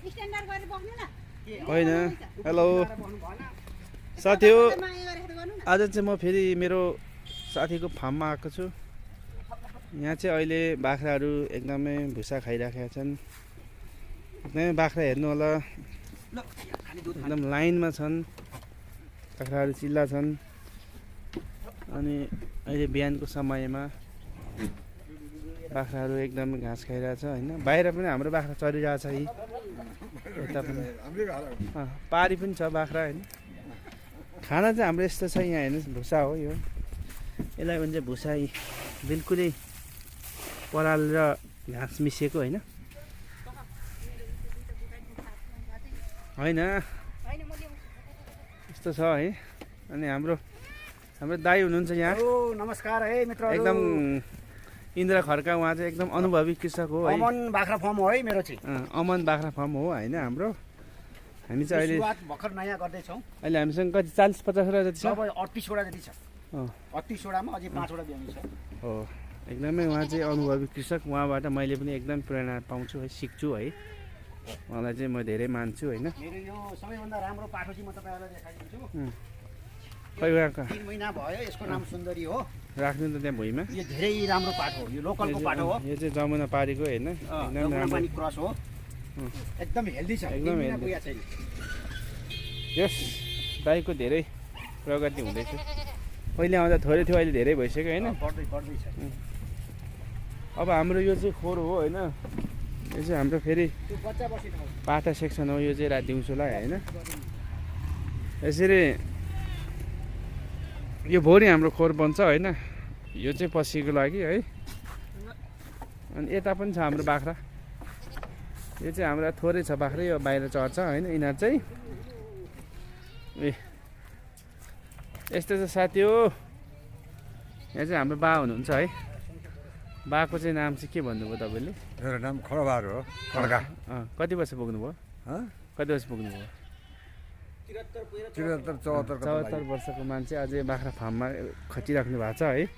होइन हेलो साथी हो आज चाहिँ म फेरि मेरो साथीको फार्ममा आएको छु। यहाँ चाहिँ अहिले बाख्राहरू एकदमै भुसा खाइराखेका छन्। एकदमै बाख्रा हेर्नु होला, एकदम लाइनमा छन्, बाख्राहरू चिल्ला छन्। अनि अहिले बिहानको समयमा बाख्राहरू एकदम घाँस खाइरहेछ होइन। बाहिर पनि हाम्रो बाख्रा चरिरहेछ यी यता पनि पारी पनि छ बाख्रा होइन। खाना चाहिँ हाम्रो यस्तो छ यहाँ हेर्नुहोस्, भुसा हो यो, यसलाई भन्छ भुसा। बिल्कुलै पराल र घाँस मिसिएको होइन होइन यस्तो छ है। अनि हाम्रो दाइ हुनुहुन्छ यहाँ। नमस्कार है मित्र, एकदम इन्द्र खड्का, उहाँ चाहिँ एकदम अनुभवी कृषक हो है। अमन बाख्रा फार्म हो है मेरो चाहिँ। अमन बाख्रा फार्म हो होइन हाम्रो। हामी चाहिँ अहिले भर्खर नयाँ गर्दैछौँ। अहिले हामीसँग कति 40-50 वटा जति छ? 38 वटा जति छ। 38 वटामा अझै 5 वटा बिहान छ। हो एकदमै उहाँ चाहिँ अनुभवी कृषक। उहाँबाट मैले पनि एकदम प्रेरणा पाउँछु है, सिक्छु है। उहाँलाई चाहिँ म धेरै मान्छु होइन। मेरो यो सबैभन्दा राम्रो पाठो चाहिँ म तपाईँहरूलाई देखाइदिन्छु। खै उहाँको 3 महिना भयो, यसको नाम सुन्दरी हो। राख्नु त त्यहाँ भुइँमा। यो धेरै राम्रो पाठो हो, यो लोकलको पाठो हो। यो चाहिँ जमुना पारीको होइन, एकदम राम्रो पानी क्रस हो। एकदम हेल्दी छ, एकदम हेल्दी छैन। यस दाइको धेरै प्रगति हुँदैछ। पहिले आउँदा थोरै थियो, अहिले धेरै भइसक्यो होइन। बढ्दैछ। अब हाम्रो यो चाहिँ खोर हो होइन। यो चाहिँ हाम्रो फेरि बच्चा बसिन्छ पाटा सेक्सन हो। यो चाहिँ रात दिउँसोलाई होइन। यसरी यो भोलि हाम्रो खोर बन्छ होइन। यो चाहिँ पसीको लागि है। अनि यता पनि छ हाम्रो बाख्रा। यो चाहिँ हाम्रो थोरै छ बाख्रा, यो बाहिर चर्छ होइन। यिनीहरू चाहिँ ए यस्तो चाहिँ साथी हो। यहाँ चाहिँ हाम्रो बा हुनुहुन्छ है। बाको चाहिँ नाम चाहिँ के भन्नुभयो तपाईँले? मेरो नाम खडबार हो, खड्का। कति वर्ष पुग्नुभयो? कति वर्ष पुग्नुभयो? 74 वर्षको मान्छे अझै बाख्रा फार्ममा खटिराख्नु भएको छ है।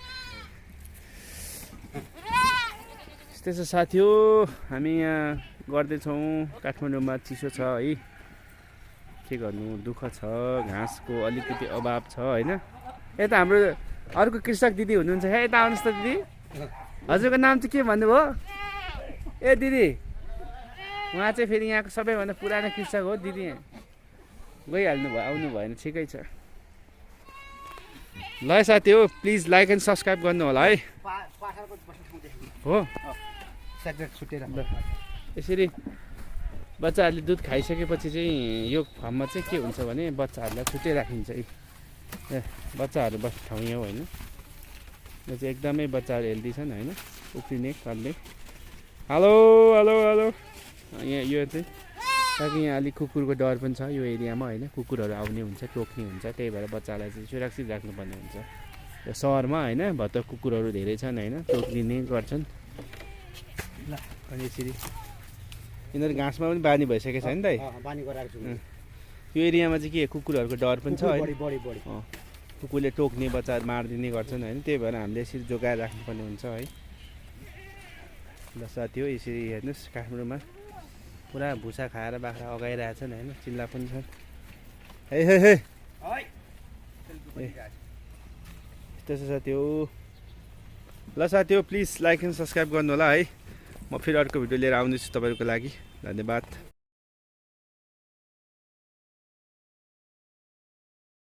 यस्तै छ साथी हो। हामी यहाँ गर्दैछौँ। काठमाडौँमा चिसो छ है, के गर्नु, दुःख छ, घाँसको अलिकति अभाव छ होइन। यता हाम्रो अर्को कृषक दिदी हुनुहुन्छ है, यता आउनुहोस् त दिदी। हजुरको नाम चाहिँ के भन्नुभयो? ए दिदी, उहाँ चाहिँ फेरि यहाँको सबैभन्दा पुरानो कृषक हो। दिदी गइहाल्नु भयो, आउनु भएन, ठिकै छ। ल साथी हो, प्लिज लाइक एन्ड सब्सक्राइब गर्नु होला है। हो यसरी बच्चाहरूले दुध खाइसकेपछि चाहिँ यो फार्ममा चाहिँ के हुन्छ भने बच्चाहरूलाई छुट्टै राखिन्छ। ए बच्चाहरू बस्ने ठाउँ यहाँ होइन। यो चाहिँ एकदमै बच्चाहरू हेल्दी छन् होइन, उफ्रिने कल्ले। Hello hello hello. यहाँ यो चाहिँ ताकि यहाँ अलिक कुकुरको डर पनि छ यो एरियामा होइन। कुकुरहरू आउने हुन्छ, टोक्ने हुन्छ, त्यही भएर बच्चालाई चाहिँ सुरक्षित राख्नुपर्ने हुन्छ। यो सहरमा होइन भत्त कुकुरहरू धेरै छन् होइन, टोक्लिने गर्छन्। ल अनि यसरी यिनीहरू घाँसमा पनि बानी भइसकेको छ नि त। बानी गराएको छु। यो एरियामा चाहिँ के कुकुरहरूको डर पनि छ होइन। बढी कुकुरले टोक्ने, बच्चाहरू मारिदिने गर्छन् होइन। त्यही भएर हामीले यसरी जोगाएर राख्नुपर्ने हुन्छ है। ल साथी हो, यसरी हेर्नुहोस् काठमाडौँमा पुरा भुसा खाएर बाख्रा अगाइरहेछन् होइन, चिल्ला पनि छन्। हे हे हे यस्तो छ साथी हो। ल साथी हो, प्लिज लाइक एन्ड सब्सक्राइब गर्नु होला है। म फेरि अर्को भिडियो लिएर आउँदैछु तपाईँहरूको लागि। धन्यवाद।